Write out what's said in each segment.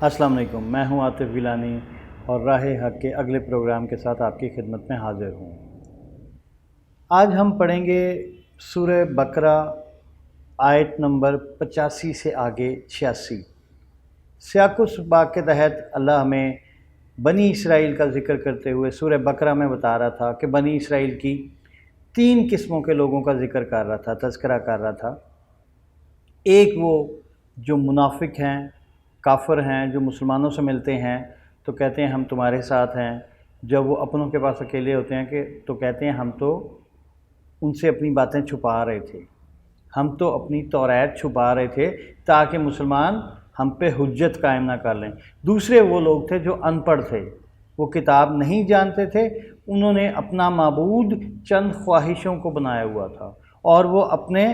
السلام علیکم، میں ہوں عاطف گیلانی اور راہ حق کے اگلے پروگرام کے ساتھ آپ کی خدمت میں حاضر ہوں۔ آج ہم پڑھیں گے سورہ بقرہ آیت نمبر 85 سے آگے 86۔ سیاق و سباق کے تحت اللہ ہمیں بنی اسرائیل کا ذکر کرتے ہوئے سورہ بقرہ میں بتا رہا تھا کہ بنی اسرائیل کی 3 قسموں کے لوگوں کا ذکر کر رہا تھا، تذکرہ کر رہا تھا۔ ایک وہ جو منافق ہیں، کافر ہیں، جو مسلمانوں سے ملتے ہیں تو کہتے ہیں ہم تمہارے ساتھ ہیں، جب وہ اپنوں کے پاس اکیلے ہوتے ہیں تو کہتے ہیں ہم تو ان سے اپنی باتیں چھپا رہے تھے، ہم تو اپنی توریت چھپا رہے تھے تاکہ مسلمان ہم پہ حجت قائم نہ کر لیں۔ دوسرے وہ لوگ تھے جو ان پڑھ تھے، وہ کتاب نہیں جانتے تھے، انہوں نے اپنا معبود چند خواہشوں کو بنایا ہوا تھا اور وہ اپنے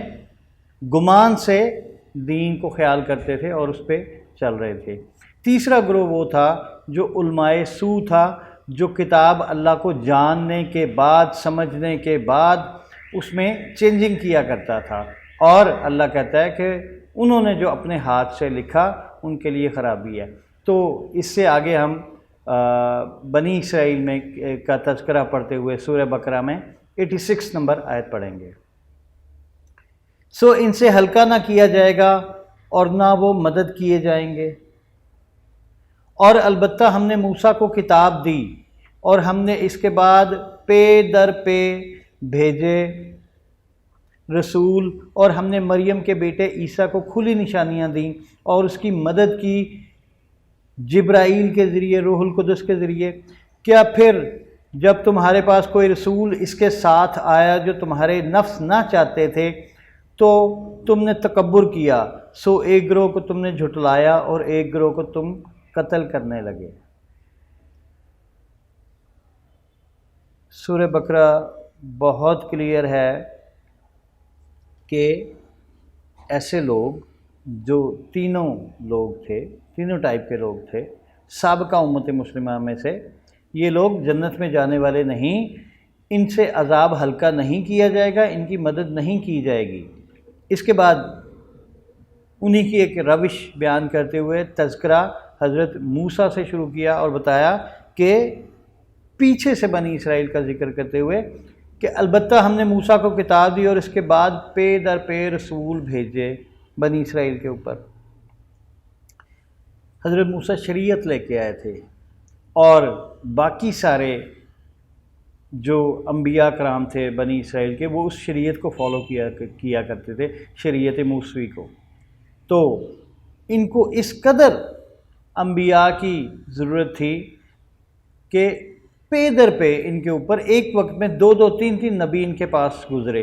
گمان سے دین کو خیال کرتے تھے اور اس پہ چل رہے تھے۔ تیسرا گروہ وہ تھا جو علماء سو تھا، جو کتاب اللہ کو جاننے کے بعد، سمجھنے کے بعد اس میں چینجنگ کیا کرتا تھا، اور اللہ کہتا ہے کہ انہوں نے جو اپنے ہاتھ سے لکھا ان کے لیے خرابی ہے۔ تو اس سے آگے ہم بنی اسرائیل میں کا تذکرہ پڑھتے ہوئے سورہ بقرہ میں 86 نمبر آیت پڑھیں گے۔ ان سے ہلکا نہ کیا جائے گا اور نہ وہ مدد کیے جائیں گے، اور البتہ ہم نے موسیٰ کو کتاب دی اور ہم نے اس کے بعد پے در پے بھیجے رسول، اور ہم نے مریم کے بیٹے عیسیٰ کو کھلی نشانیاں دیں اور اس کی مدد کی جبرائیل کے ذریعے، روح القدس کے ذریعے۔ کیا پھر جب تمہارے پاس کوئی رسول اس کے ساتھ آیا جو تمہارے نفس نہ چاہتے تھے تو تم نے تکبر کیا، سو ایک گروہ کو تم نے جھٹلایا اور ایک گروہ کو تم قتل کرنے لگے۔ سورہ بقرہ بہت کلیئر ہے کہ ایسے لوگ جو تینوں لوگ تھے، تینوں ٹائپ کے لوگ تھے سابقہ امت مسلمہ میں سے، یہ لوگ جنت میں جانے والے نہیں، ان سے عذاب ہلکا نہیں کیا جائے گا، ان کی مدد نہیں کی جائے گی۔ اس کے بعد انہی کی ایک روش بیان کرتے ہوئے تذکرہ حضرت موسیٰ سے شروع کیا اور بتایا کہ پیچھے سے بنی اسرائیل کا ذکر کرتے ہوئے کہ البتہ ہم نے موسیٰ کو کتاب دی اور اس کے بعد پے در پے رسول بھیجے بنی اسرائیل کے اوپر۔ حضرت موسیٰ شریعت لے کے آئے تھے اور باقی سارے جو انبیاء کرام تھے بنی اسرائیل کے، وہ اس شریعت کو فالو کیا کرتے تھے، شریعت موسوی کو۔ تو ان کو اس قدر انبیاء کی ضرورت تھی کہ پے در پے ان کے اوپر ایک وقت میں 2-3 نبی ان کے پاس گزرے۔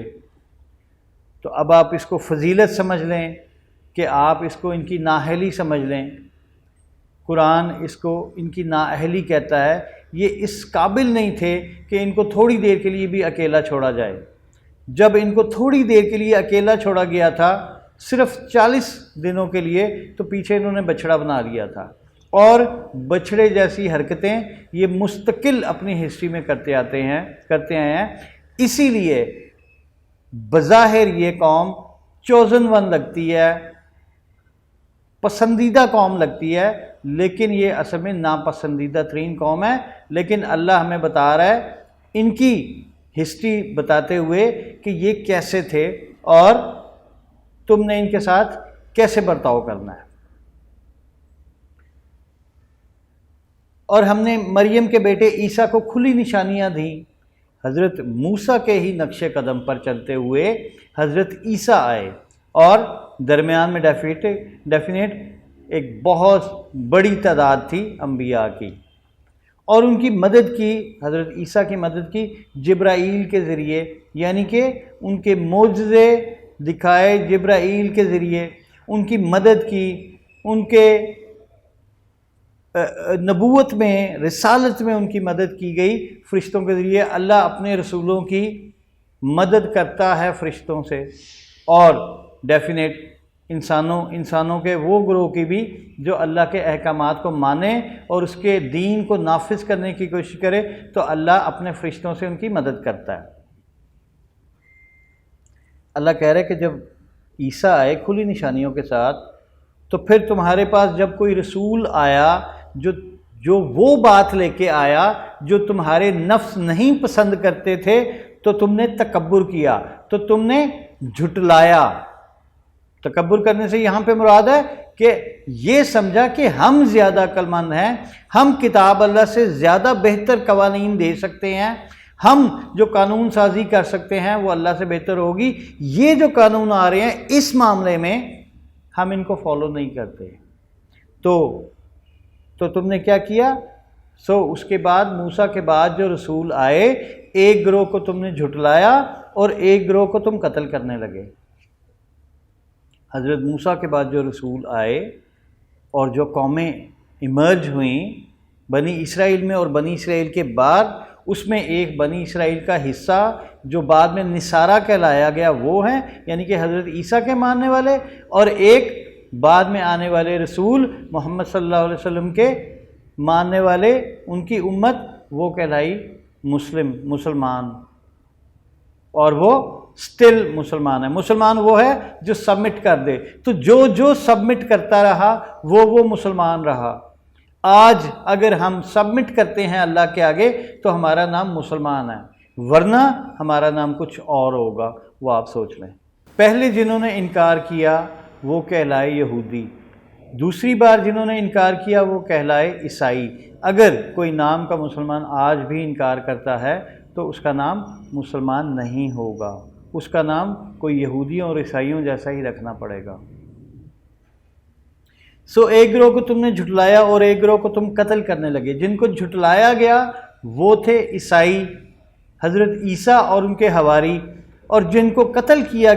تو اب آپ اس کو فضیلت سمجھ لیں کہ آپ اس کو ان کی نااہلی سمجھ لیں۔ قرآن اس کو ان کی نااہلی کہتا ہے، یہ اس قابل نہیں تھے کہ ان کو تھوڑی دیر کے لیے بھی اکیلا چھوڑا جائے۔ جب ان کو تھوڑی دیر کے لیے اکیلا چھوڑا گیا تھا، صرف 40 دنوں کے لیے، تو پیچھے انہوں نے بچڑا بنا لیا تھا، اور بچڑے جیسی حرکتیں یہ مستقل اپنی ہسٹری میں کرتے آئے ہیں۔ اسی لیے بظاہر یہ قوم چوزن ون لگتی ہے، پسندیدہ قوم لگتی ہے، لیکن یہ اصل میں ناپسندیدہ ترین قوم ہے۔ لیکن اللہ ہمیں بتا رہا ہے ان کی ہسٹری بتاتے ہوئے کہ یہ کیسے تھے اور تم نے ان کے ساتھ کیسے برتاؤ کرنا ہے۔ اور ہم نے مریم کے بیٹے عیسیٰ کو کھلی نشانیاں دیں۔ حضرت موسیٰ کے ہی نقش قدم پر چلتے ہوئے حضرت عیسیٰ آئے، اور درمیان میں ڈیفینیٹ ایک بہت بڑی تعداد تھی انبیاء کی، اور ان کی مدد کی، حضرت عیسیٰ کی مدد کی جبرائیل کے ذریعے، یعنی کہ ان کے معجزے دکھائے جبرائیل کے ذریعے، ان کی مدد کی، ان کے نبوت میں، رسالت میں ان کی مدد کی گئی فرشتوں کے ذریعے۔ اللہ اپنے رسولوں کی مدد کرتا ہے فرشتوں سے، اور ڈیفینیٹ انسانوں کے وہ گروہ کی بھی جو اللہ کے احکامات کو مانے اور اس کے دین کو نافذ کرنے کی کوشش کرے، تو اللہ اپنے فرشتوں سے ان کی مدد کرتا ہے۔ اللہ کہہ رہے کہ جب عیسیٰ آئے کھلی نشانیوں کے ساتھ تو پھر تمہارے پاس جب کوئی رسول آیا جو وہ بات لے کے آیا جو تمہارے نفس نہیں پسند کرتے تھے، تو تم نے تکبر کیا، تو تم نے جھٹلایا۔ تکبر کرنے سے یہاں پہ مراد ہے کہ یہ سمجھا کہ ہم زیادہ عقل مند ہیں، ہم کتاب اللہ سے زیادہ بہتر قوانین دے سکتے ہیں، ہم جو قانون سازی کر سکتے ہیں وہ اللہ سے بہتر ہوگی، یہ جو قانون آ رہے ہیں اس معاملے میں ہم ان کو فالو نہیں کرتے۔ تو تم نے کیا کیا؟ اس کے بعد موسیٰ کے بعد جو رسول آئے، ایک گروہ کو تم نے جھٹلایا اور ایک گروہ کو تم قتل کرنے لگے۔ حضرت موسیٰ کے بعد جو رسول آئے اور جو قومیں ایمرج ہوئیں بنی اسرائیل میں اور بنی اسرائیل کے بعد، اس میں ایک بنی اسرائیل کا حصہ جو بعد میں نصارہ کہلایا گیا وہ ہیں، یعنی کہ حضرت عیسیٰ کے ماننے والے، اور ایک بعد میں آنے والے رسول محمد صلی اللہ علیہ وسلم کے ماننے والے، ان کی امت وہ کہلائی مسلمان، اور وہ سٹل مسلمان ہے۔ مسلمان وہ ہے جو سبمٹ کر دے، تو جو سبمٹ کرتا رہا وہ مسلمان رہا۔ آج اگر ہم سبمٹ کرتے ہیں اللہ کے آگے تو ہمارا نام مسلمان ہے، ورنہ ہمارا نام کچھ اور ہوگا، وہ آپ سوچ لیں۔ پہلے جنہوں نے انکار کیا وہ کہلائے یہودی، دوسری بار جنہوں نے انکار کیا وہ کہلائے عیسائی۔ اگر کوئی نام کا مسلمان آج بھی انکار کرتا ہے تو اس کا نام مسلمان نہیں ہوگا، اس کا نام کوئی یہودیوں اور عیسائیوں جیسا ہی رکھنا پڑے گا۔ ایک گروہ کو تم نے جھٹلایا اور ایک گروہ کو تم قتل کرنے لگے۔ جن کو جھٹلایا گیا وہ تھے عیسائی، حضرت عیسیٰ اور ان کے حواری، اور جن کو قتل کیا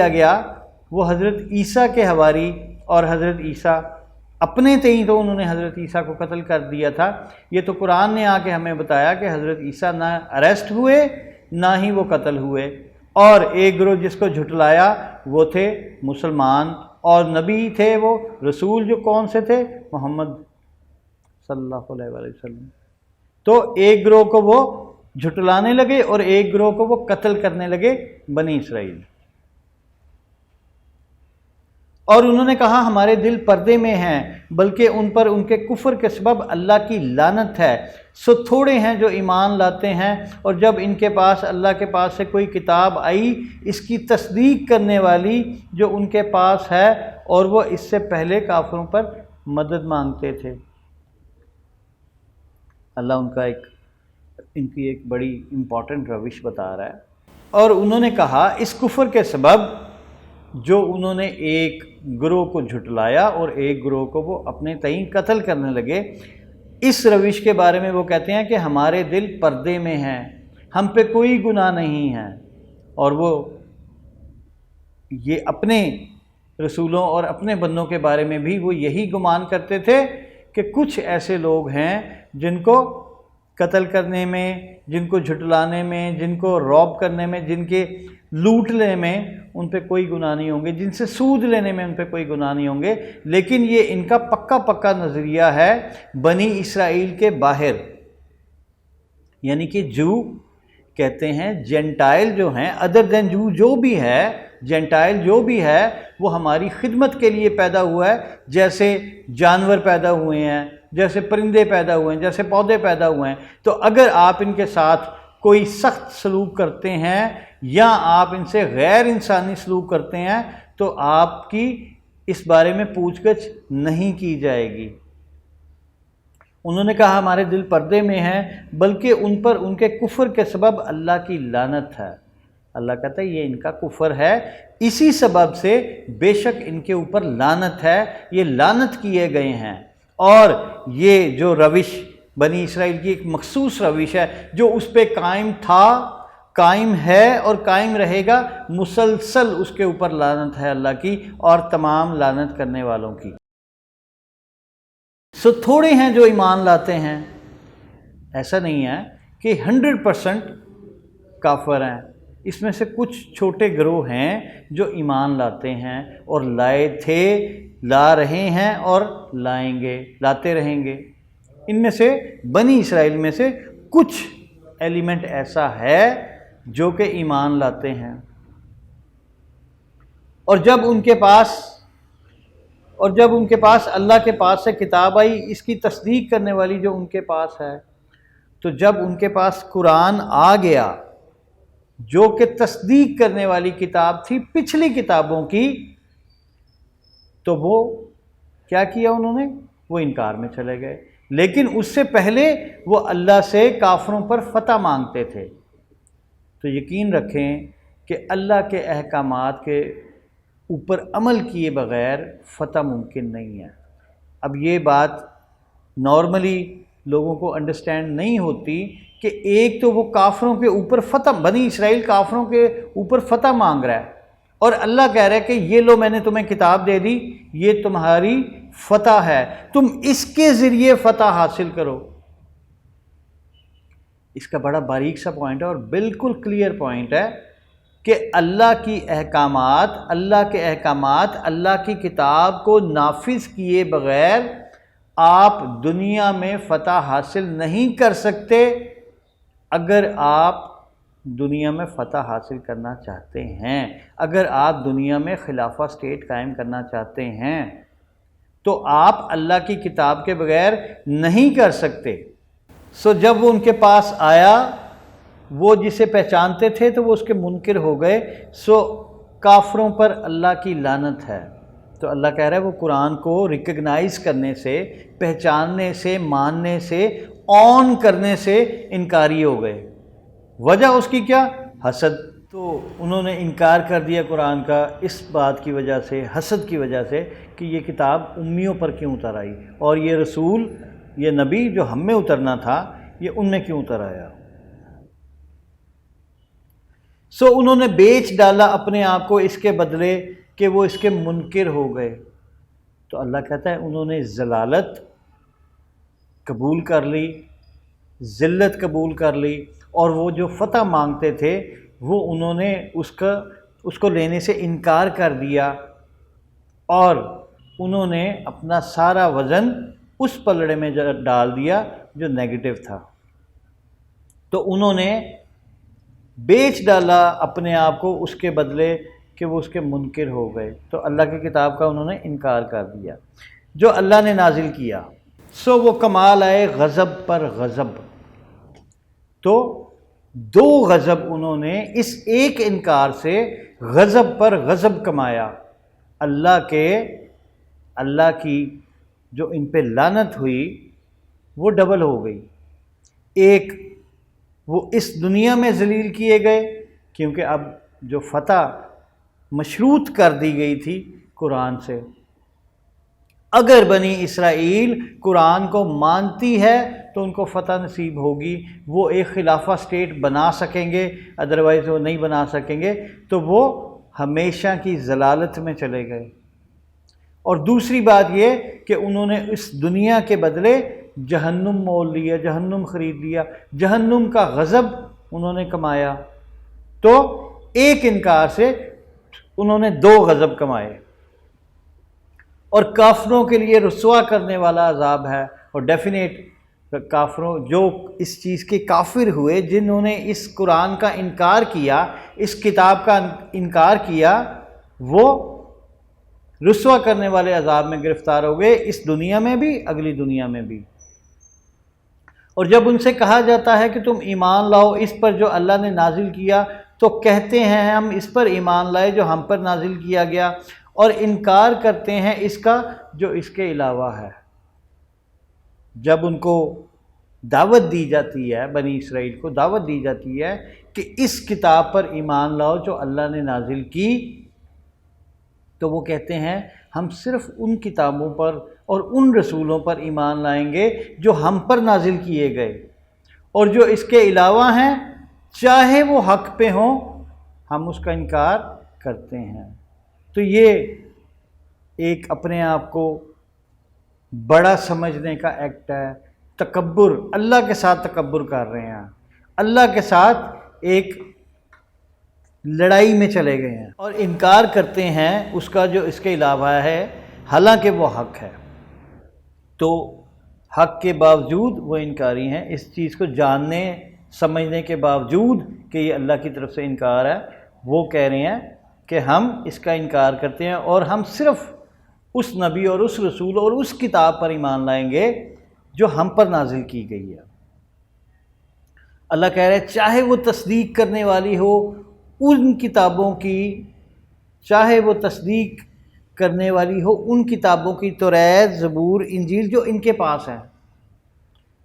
گیا وہ حضرت عیسیٰ کے حواری اور حضرت عیسیٰ اپنے تئیں، تو انہوں نے حضرت عیسیٰ کو قتل کر دیا تھا۔ یہ تو قرآن نے آ کے ہمیں بتایا کہ حضرت عیسیٰ نہ اریسٹ ہوئے نہ ہی وہ قتل ہوئے۔ اور ایک گروہ جس کو جھٹلایا وہ تھے مسلمان، اور نبی تھے وہ رسول جو کون سے تھے؟ محمد صلی اللہ علیہ وآلہ وسلم۔ تو ایک گروہ کو وہ جھٹلانے لگے اور ایک گروہ کو وہ قتل کرنے لگے بنی اسرائیل، اور انہوں نے کہا ہمارے دل پردے میں ہیں، بلکہ ان پر ان کے کفر کے سبب اللہ کی لعنت ہے۔ تھوڑے ہیں جو ایمان لاتے ہیں، اور جب ان کے پاس اللہ کے پاس سے کوئی کتاب آئی اس کی تصدیق کرنے والی جو ان کے پاس ہے، اور وہ اس سے پہلے کافروں پر مدد مانگتے تھے۔ اللہ ان کی ایک بڑی امپورٹنٹ روش بتا رہا ہے، اور انہوں نے کہا اس کفر کے سبب جو انہوں نے ایک گروہ کو جھٹلایا اور ایک گروہ کو وہ اپنے تئیں قتل کرنے لگے، اس روش کے بارے میں وہ کہتے ہیں کہ ہمارے دل پردے میں ہیں، ہم پہ کوئی گناہ نہیں ہے۔ اور وہ یہ اپنے رسولوں اور اپنے بندوں کے بارے میں بھی وہ یہی گمان کرتے تھے کہ کچھ ایسے لوگ ہیں جن کو قتل کرنے میں، جن کو جھٹلانے میں، جن کو روب کرنے میں، جن کے لوٹنے میں ان پہ کوئی گناہ نہیں ہوں گے، جن سے سود لینے میں ان پہ کوئی گناہ نہیں ہوں گے۔ لیکن یہ ان کا پکا نظریہ ہے بنی اسرائیل کے باہر، یعنی کہ جو کہتے ہیں جینٹائل جو ہیں، ادر دین جو بھی ہے، جینٹائل جو بھی ہے وہ ہماری خدمت کے لیے پیدا ہوا ہے، جیسے جانور پیدا ہوئے ہیں، جیسے پرندے پیدا ہوئے ہیں، جیسے پودے پیدا ہوئے ہیں۔ تو اگر آپ ان کے ساتھ کوئی سخت سلوک کرتے ہیں یا آپ ان سے غیر انسانی سلوک کرتے ہیں تو آپ کی اس بارے میں پوچھ گچھ نہیں کی جائے گی۔ انہوں نے کہا ہمارے دل پردے میں ہیں، بلکہ ان پر ان کے کفر کے سبب اللہ کی لعنت ہے۔ اللہ کہتا ہے یہ ان کا کفر ہے، اسی سبب سے بے شک ان کے اوپر لعنت ہے، یہ لعنت کیے گئے ہیں۔ اور یہ جو روش بنی اسرائیل کی ایک مخصوص روش ہے جو اس پہ قائم تھا، قائم ہے اور قائم رہے گا، مسلسل اس کے اوپر لعنت ہے اللہ کی اور تمام لعنت کرنے والوں کی۔ تھوڑے ہیں جو ایمان لاتے ہیں، ایسا نہیں ہے کہ 100% کافر ہیں، اس میں سے کچھ چھوٹے گروہ ہیں جو ایمان لاتے ہیں اور لائے تھے، لا رہے ہیں اور لائیں گے، لاتے رہیں گے۔ ان میں سے بنی اسرائیل میں سے کچھ ایلیمنٹ ایسا ہے جو کہ ایمان لاتے ہیں، اور جب ان کے پاس اللہ کے پاس سے کتاب آئی اس کی تصدیق کرنے والی جو ان کے پاس ہے، تو جب ان کے پاس قرآن آ گیا جو کہ تصدیق کرنے والی کتاب تھی پچھلی کتابوں کی، تو وہ کیا کیا انہوں نے؟ وہ انکار میں چلے گئے۔ لیکن اس سے پہلے وہ اللہ سے کافروں پر فتح مانگتے تھے۔ تو یقین رکھیں کہ اللہ کے احکامات کے اوپر عمل کیے بغیر فتح ممکن نہیں ہے۔ اب یہ بات نارملی لوگوں کو انڈرسٹینڈ نہیں ہوتی کہ ایک تو وہ کافروں کے اوپر فتح، بنی اسرائیل کافروں کے اوپر فتح مانگ رہا ہے، اور اللہ کہہ رہا ہے کہ یہ لو میں نے تمہیں کتاب دے دی، یہ تمہاری فتح ہے، تم اس کے ذریعے فتح حاصل کرو۔ اس کا بڑا باریک سا پوائنٹ ہے اور بالکل کلیئر پوائنٹ ہے کہ اللہ کے احکامات، اللہ کی کتاب کو نافذ کیے بغیر آپ دنیا میں فتح حاصل نہیں کر سکتے۔ اگر آپ دنیا میں فتح حاصل کرنا چاہتے ہیں، اگر آپ دنیا میں خلافہ اسٹیٹ قائم کرنا چاہتے ہیں، تو آپ اللہ کی کتاب کے بغیر نہیں کر سکتے۔ جب وہ ان کے پاس آیا، وہ جسے پہچانتے تھے تو وہ اس کے منکر ہو گئے، کافروں پر اللہ کی لعنت ہے۔ تو اللہ کہہ رہا ہے وہ قرآن کو ریکگنائز کرنے سے، پہچاننے سے، ماننے سے، آن کرنے سے انکاری ہو گئے۔ وجہ اس کی کیا؟ حسد۔ تو انہوں نے انکار کر دیا قرآن کا اس بات کی وجہ سے، حسد کی وجہ سے، کہ یہ کتاب امیوں پر کیوں اتر آئی، اور یہ رسول، یہ نبی جو ہم میں اترنا تھا، یہ ان میں کیوں اتر آیا۔ انہوں نے بیچ ڈالا اپنے آپ کو اس کے بدلے کہ وہ اس کے منکر ہو گئے۔ تو اللہ کہتا ہے انہوں نے ضلالت قبول کر لی، ذلت قبول کر لی، اور وہ جو فتح مانگتے تھے وہ انہوں نے اس کو لینے سے انکار کر دیا، اور انہوں نے اپنا سارا وزن اس پلڑے میں ڈال دیا جو نیگیٹو تھا۔ تو انہوں نے بیچ ڈالا اپنے آپ کو اس کے بدلے کہ وہ اس کے منکر ہو گئے۔ تو اللہ کی کتاب کا انہوں نے انکار کر دیا جو اللہ نے نازل کیا۔ وہ کمال آئے غضب پر غضب۔ تو دو غضب انہوں نے اس ایک انکار سے غضب پر غضب کمایا۔ اللہ کی جو ان پہ لعنت ہوئی وہ ڈبل ہو گئی۔ ایک وہ اس دنیا میں ذلیل کیے گئے، کیونکہ اب جو فتح مشروط کر دی گئی تھی قرآن سے، اگر بنی اسرائیل قرآن کو مانتی ہے تو ان کو فتح نصیب ہوگی، وہ ایک خلافہ سٹیٹ بنا سکیں گے، ادروائز وہ نہیں بنا سکیں گے، تو وہ ہمیشہ کی ضلالت میں چلے گئے۔ اور دوسری بات یہ کہ انہوں نے اس دنیا کے بدلے جہنم مول لیا، جہنم خرید لیا، جہنم کا غضب انہوں نے کمایا۔ تو ایک انکار سے انہوں نے دو غضب کمائے، اور کافروں کے لیے رسوا کرنے والا عذاب ہے۔ اور ڈیفینیٹ کافروں جو اس چیز کے کافر ہوئے، جنہوں نے اس قرآن کا انکار کیا، اس کتاب کا انکار کیا، وہ رسوا کرنے والے عذاب میں گرفتار ہو گئے، اس دنیا میں بھی، اگلی دنیا میں بھی۔ اور جب ان سے کہا جاتا ہے کہ تم ایمان لاؤ اس پر جو اللہ نے نازل کیا، تو کہتے ہیں ہم اس پر ایمان لائے جو ہم پر نازل کیا گیا، اور انکار کرتے ہیں اس کا جو اس کے علاوہ ہے۔ جب ان کو دعوت دی جاتی ہے، بنی اسرائیل کو دعوت دی جاتی ہے کہ اس کتاب پر ایمان لاؤ جو اللہ نے نازل کی، تو وہ کہتے ہیں ہم صرف ان کتابوں پر اور ان رسولوں پر ایمان لائیں گے جو ہم پر نازل کیے گئے، اور جو اس کے علاوہ ہیں چاہے وہ حق پہ ہوں ہم اس کا انکار کرتے ہیں۔ تو یہ ایک اپنے آپ کو بڑا سمجھنے کا ایکٹ ہے، تکبر، اللہ کے ساتھ تکبر کر رہے ہیں، اللہ کے ساتھ ایک لڑائی میں چلے گئے ہیں، اور انکار کرتے ہیں اس کا جو اس کے علاوہ ہے، حالانکہ وہ حق ہے۔ تو حق کے باوجود وہ انکاری ہیں، اس چیز کو جاننے سمجھنے کے باوجود کہ یہ اللہ کی طرف سے انکار ہے، وہ کہہ رہے ہیں کہ ہم اس کا انکار کرتے ہیں اور ہم صرف اس نبی اور اس رسول اور اس کتاب پر ایمان لائیں گے جو ہم پر نازل کی گئی ہے۔ اللہ کہہ رہے ہیں چاہے وہ تصدیق کرنے والی ہو ان کتابوں کی، چاہے وہ تصدیق کرنے والی ہو ان کتابوں کی، توریت، زبور، انجیل جو ان کے پاس ہیں۔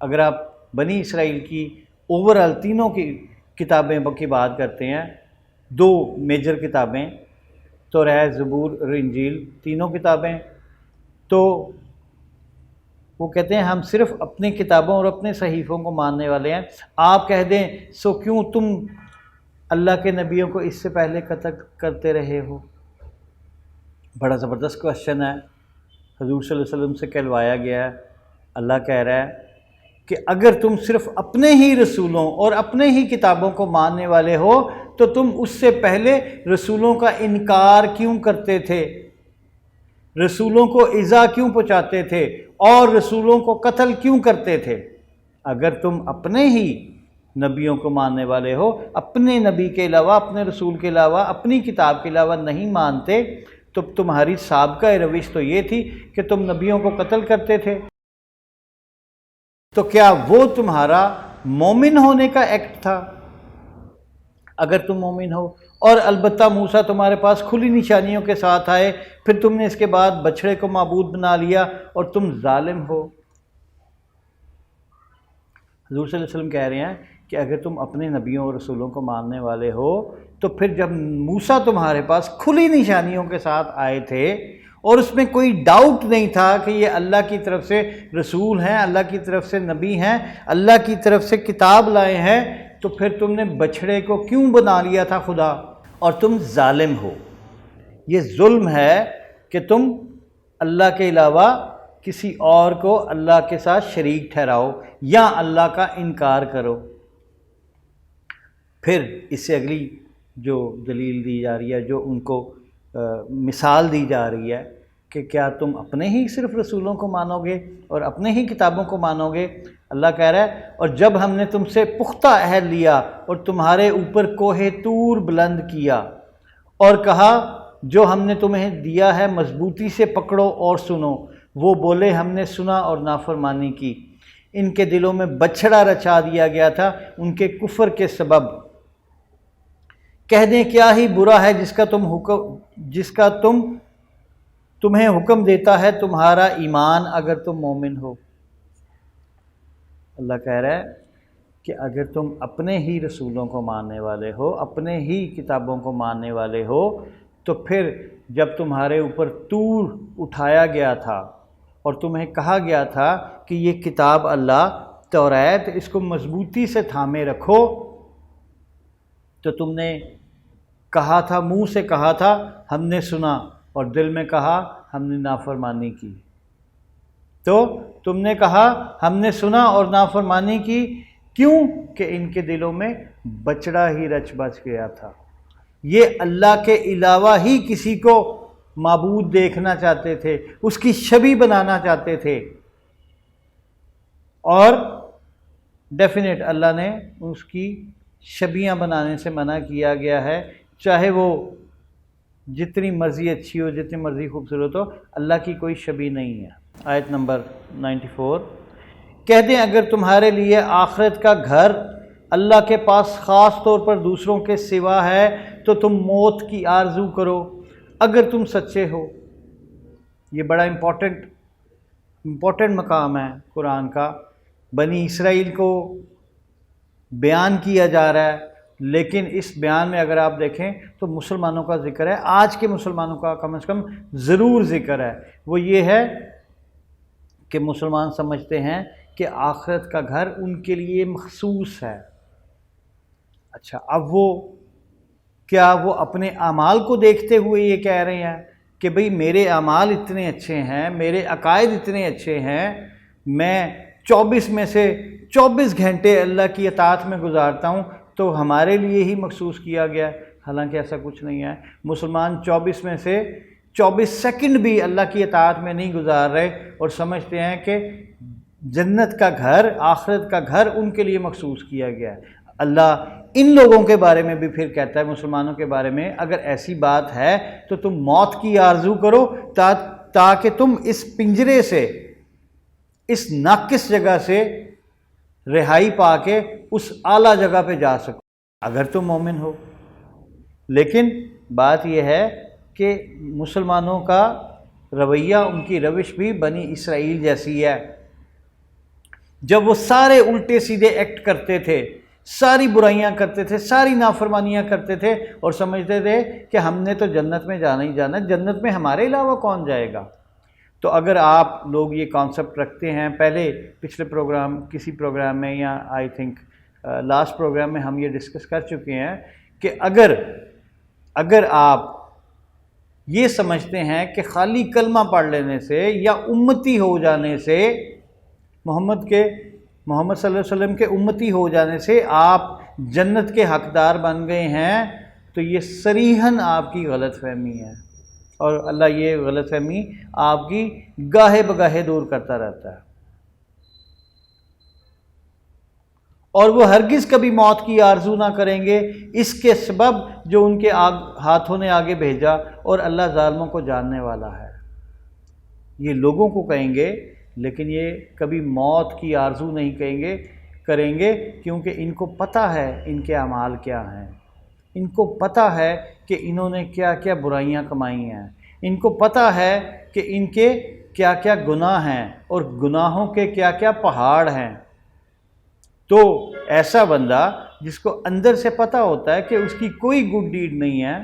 اگر آپ بنی اسرائیل کی اوورال تینوں کی کتابیں کی بات کرتے ہیں، دو میجر کتابیں توریت، زبور اور انجیل، تینوں کتابیں، تو وہ کہتے ہیں ہم صرف اپنی کتابوں اور اپنے صحیفوں کو ماننے والے ہیں۔ آپ کہہ دیں سو کیوں تم اللہ کے نبیوں کو اس سے پہلے قتل کرتے رہے ہو؟ بڑا زبردست کوشچن ہے، حضور صلی اللہ علیہ وسلم سے کہلوایا گیا ہے۔ اللہ کہہ رہا ہے کہ اگر تم صرف اپنے ہی رسولوں اور اپنے ہی کتابوں کو ماننے والے ہو تو تم اس سے پہلے رسولوں کا انکار کیوں کرتے تھے، رسولوں کو ایذا کیوں پہنچاتے تھے اور رسولوں کو قتل کیوں کرتے تھے؟ اگر تم اپنے ہی نبیوں کو ماننے والے ہو، اپنے نبی کے علاوہ، اپنے رسول کے علاوہ، اپنی کتاب کے علاوہ نہیں مانتے، تو تمہاری سابقہ روش تو یہ تھی کہ تم نبیوں کو قتل کرتے تھے۔ تو کیا وہ تمہارا مومن ہونے کا ایکٹ تھا؟ اگر تم مومن ہو، اور البتہ موسیٰ تمہارے پاس کھلی نشانیوں کے ساتھ آئے، پھر تم نے اس کے بعد بچڑے کو معبود بنا لیا اور تم ظالم ہو۔ حضور صلی اللہ علیہ وسلم کہہ رہے ہیں کہ اگر تم اپنے نبیوں اور رسولوں کو ماننے والے ہو تو پھر جب موسیٰ تمہارے پاس کھلی نشانیوں کے ساتھ آئے تھے اور اس میں کوئی ڈاؤٹ نہیں تھا کہ یہ اللہ کی طرف سے رسول ہیں، اللہ کی طرف سے نبی ہیں، اللہ کی طرف سے کتاب لائے ہیں، تو پھر تم نے بچھڑے کو کیوں بنا لیا تھا خدا؟ اور تم ظالم ہو۔ یہ ظلم ہے کہ تم اللہ کے علاوہ کسی اور کو اللہ کے ساتھ شریک ٹھہراؤ یا اللہ کا انکار کرو۔ پھر اس سے اگلی جو دلیل دی جا رہی ہے، جو ان کو مثال دی جا رہی ہے کہ کیا تم اپنے ہی صرف رسولوں کو مانو گے اور اپنے ہی کتابوں کو مانو گے؟ اللہ کہہ رہا ہے اور جب ہم نے تم سے پختہ عہد لیا اور تمہارے اوپر کوہ طور بلند کیا اور کہا جو ہم نے تمہیں دیا ہے مضبوطی سے پکڑو اور سنو، وہ بولے ہم نے سنا اور نافرمانی کی۔ ان کے دلوں میں بچھڑا رچا دیا گیا تھا ان کے کفر کے سبب۔ کہہ دیں کیا ہی برا ہے جس کا تمہیں حکم دیتا ہے تمہارا ایمان اگر تم مومن ہو۔ اللہ کہہ رہا ہے کہ اگر تم اپنے ہی رسولوں کو ماننے والے ہو، اپنے ہی کتابوں کو ماننے والے ہو، تو پھر جب تمہارے اوپر طور اٹھایا گیا تھا اور تمہیں کہا گیا تھا کہ یہ کتاب اللہ توریت، اس کو مضبوطی سے تھامے رکھو، تو تم نے کہا تھا، منہ سے کہا تھا ہم نے سنا، اور دل میں کہا ہم نے نافرمانی کی۔ تو تم نے کہا ہم نے سنا اور نافرمانی کی، کیوں کہ ان کے دلوں میں بچڑا ہی رچ بچ گیا تھا۔ یہ اللہ کے علاوہ ہی کسی کو معبود دیکھنا چاہتے تھے، اس کی شبیہ بنانا چاہتے تھے، اور ڈیفینیٹ اللہ نے اس کی شبیہ بنانے سے منع کیا گیا ہے، چاہے وہ جتنی مرضی اچھی ہو، جتنی مرضی خوبصورت ہو، اللہ کی کوئی شبیہ نہیں ہے۔ آیت نمبر 94، کہہ دیں اگر تمہارے لیے آخرت کا گھر اللہ کے پاس خاص طور پر دوسروں کے سوا ہے تو تم موت کی آرزو کرو اگر تم سچے ہو۔ یہ بڑا امپورٹنٹ مقام ہے قرآن کا، بنی اسرائیل کو بیان کیا جا رہا ہے، لیکن اس بیان میں اگر آپ دیکھیں تو مسلمانوں کا ذکر ہے، آج کے مسلمانوں کا کم از کم ضرور ذکر ہے۔ وہ یہ ہے کہ مسلمان سمجھتے ہیں کہ آخرت کا گھر ان کے لیے مخصوص ہے۔ اچھا، اب کیا وہ اپنے اعمال کو دیکھتے ہوئے یہ کہہ رہے ہیں کہ بھئی میرے اعمال اتنے اچھے ہیں، میرے عقائد اتنے اچھے ہیں، میں 24 میں سے 24 گھنٹے اللہ کی اطاعت میں گزارتا ہوں، تو ہمارے لیے ہی مخصوص کیا گیا ہے؟ حالانکہ ایسا کچھ نہیں ہے۔ مسلمان 24 میں سے 24 سیکنڈ بھی اللہ کی اطاعت میں نہیں گزار رہے اور سمجھتے ہیں کہ جنت کا گھر، آخرت کا گھر ان کے لیے مخصوص کیا گیا ہے۔ اللہ ان لوگوں کے بارے میں بھی پھر کہتا ہے، مسلمانوں کے بارے میں، اگر ایسی بات ہے تو تم موت کی آرزو کرو تاکہ تم اس پنجرے سے، اس ناقص جگہ سے رہائی پا کے اس اعلیٰ جگہ پہ جا سکو اگر تم مومن ہو۔ لیکن بات یہ ہے کہ مسلمانوں کا رویہ، ان کی روش بھی بنی اسرائیل جیسی ہے۔ جب وہ سارے الٹے سیدھے ایکٹ کرتے تھے، ساری برائیاں کرتے تھے، ساری نافرمانیاں کرتے تھے اور سمجھتے تھے کہ ہم نے تو جنت میں جانا ہی جانا، جنت میں ہمارے علاوہ کون جائے گا۔ تو اگر آپ لوگ یہ کانسیپٹ رکھتے ہیں، پچھلے پروگرام، کسی پروگرام میں یا آئی تھنک لاسٹ پروگرام میں ہم یہ ڈسکس کر چکے ہیں کہ اگر آپ یہ سمجھتے ہیں کہ خالی کلمہ پڑھ لینے سے یا امتی ہو جانے سے، محمد صلی اللہ علیہ وسلم کے امتی ہو جانے سے آپ جنت کے حقدار بن گئے ہیں، تو یہ صریحاً آپ کی غلط فہمی ہے، اور اللہ یہ غلط فہمی آپ کی گاہے بگاہے دور کرتا رہتا ہے۔ اور وہ ہرگز کبھی موت کی آرزو نہ کریں گے اس کے سبب جو ان کے ہاتھوں نے آگے بھیجا، اور اللہ ظالموں کو جاننے والا ہے۔ یہ لوگوں کو کہیں گے، لیکن یہ کبھی موت کی آرزو نہیں کریں گے، کیونکہ ان کو پتہ ہے ان کے اعمال کیا ہیں، ان کو پتہ ہے کہ انہوں نے کیا کیا برائیاں کمائی ہیں، ان کو پتہ ہے کہ ان کے کیا کیا گناہ ہیں اور گناہوں کے کیا کیا پہاڑ ہیں۔ تو ایسا بندہ جس کو اندر سے پتہ ہوتا ہے کہ اس کی کوئی گڈ ڈیڈ نہیں ہے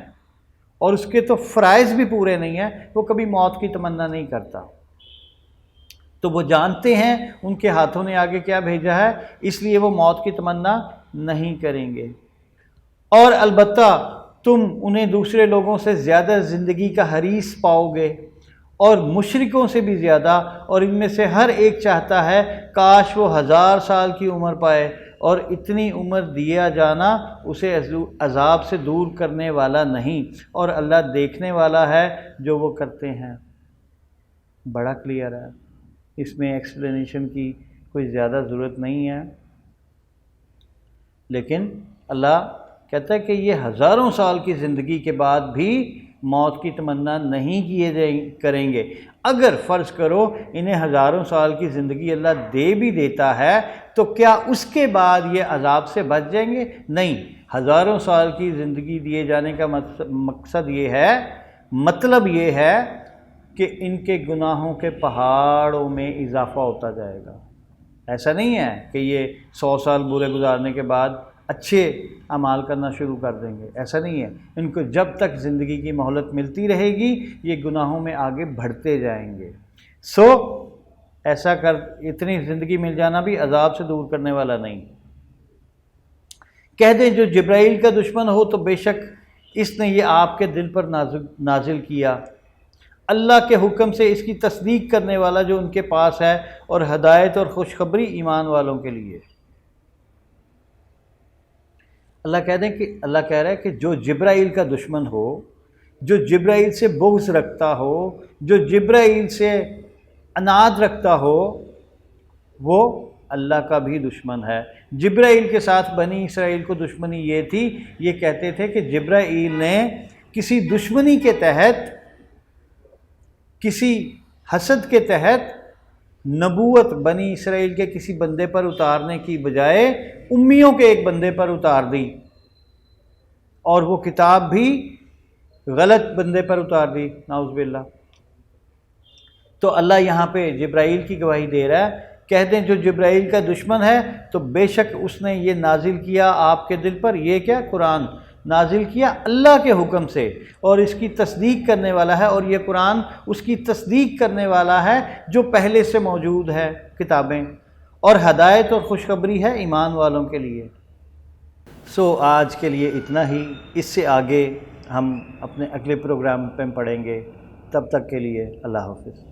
اور اس کے تو فرائض بھی پورے نہیں ہیں، وہ کبھی موت کی تمنا نہیں کرتا۔ تو وہ جانتے ہیں ان کے ہاتھوں نے آگے کیا بھیجا ہے، اس لیے وہ موت کی تمنا نہیں کریں گے۔ اور البتہ تم انہیں دوسرے لوگوں سے زیادہ زندگی کا حریص پاؤ گے، اور مشرکوں سے بھی زیادہ، اور ان میں سے ہر ایک چاہتا ہے کاش وہ 1000 سال کی عمر پائے، اور اتنی عمر دیا جانا اسے عذاب سے دور کرنے والا نہیں، اور اللہ دیکھنے والا ہے جو وہ کرتے ہیں۔ بڑا کلیئر ہے، اس میں ایکسپلینیشن کی کوئی زیادہ ضرورت نہیں ہے، لیکن اللہ کہتا ہے کہ یہ 1000 سال کی زندگی کے بعد بھی موت کی تمنا نہیں کریں گے۔ اگر فرض کرو انہیں 1000 سال کی زندگی اللہ دے بھی دیتا ہے تو کیا اس کے بعد یہ عذاب سے بچ جائیں گے؟ نہیں، 1000 سال کی زندگی دیے جانے کا مقصد یہ ہے، مطلب یہ ہے کہ ان کے گناہوں کے پہاڑوں میں اضافہ ہوتا جائے گا۔ ایسا نہیں ہے کہ یہ 100 سال برے گزارنے کے بعد اچھے اعمال کرنا شروع کر دیں گے، ایسا نہیں ہے۔ ان کو جب تک زندگی کی مہلت ملتی رہے گی یہ گناہوں میں آگے بڑھتے جائیں گے۔ ایسا اتنی زندگی مل جانا بھی عذاب سے دور کرنے والا نہیں۔ کہہ دیں جو جبرائیل کا دشمن ہو تو بے شک اس نے یہ آپ کے دل پر نازل کیا، اللہ کے حکم سے اس کی تصدیق کرنے والا جو ان کے پاس ہے، اور ہدایت اور خوشخبری ایمان والوں کے لیے۔ اللہ کہہ رہا ہے کہ جو جبرائیل کا دشمن ہو، جو جبرائیل سے بغض رکھتا ہو، جو جبرائیل سے عناد رکھتا ہو، وہ اللہ کا بھی دشمن ہے۔ جبرائیل کے ساتھ بنی اسرائیل کو دشمنی یہ تھی، یہ کہتے تھے کہ جبرائیل نے کسی دشمنی کے تحت، کسی حسد کے تحت نبوت بنی اسرائیل کے کسی بندے پر اتارنے کی بجائے امیوں کے ایک بندے پر اتار دی، اور وہ کتاب بھی غلط بندے پر اتار دی، نعوذ باللہ۔ تو اللہ یہاں پہ جبرائیل کی گواہی دے رہا ہے، کہہ دیں جو جبرائیل کا دشمن ہے تو بے شک اس نے یہ نازل کیا آپ کے دل پر، یہ کیا؟ قرآن نازل کیا اللہ کے حکم سے، اور اس کی تصدیق کرنے والا ہے، اور یہ قرآن اس کی تصدیق کرنے والا ہے جو پہلے سے موجود ہے کتابیں، اور ہدایت اور خوشخبری ہے ایمان والوں کے لیے۔ آج کے لیے اتنا ہی، اس سے آگے ہم اپنے اگلے پروگرام پہ پڑھیں گے۔ تب تک کے لیے اللہ حافظ۔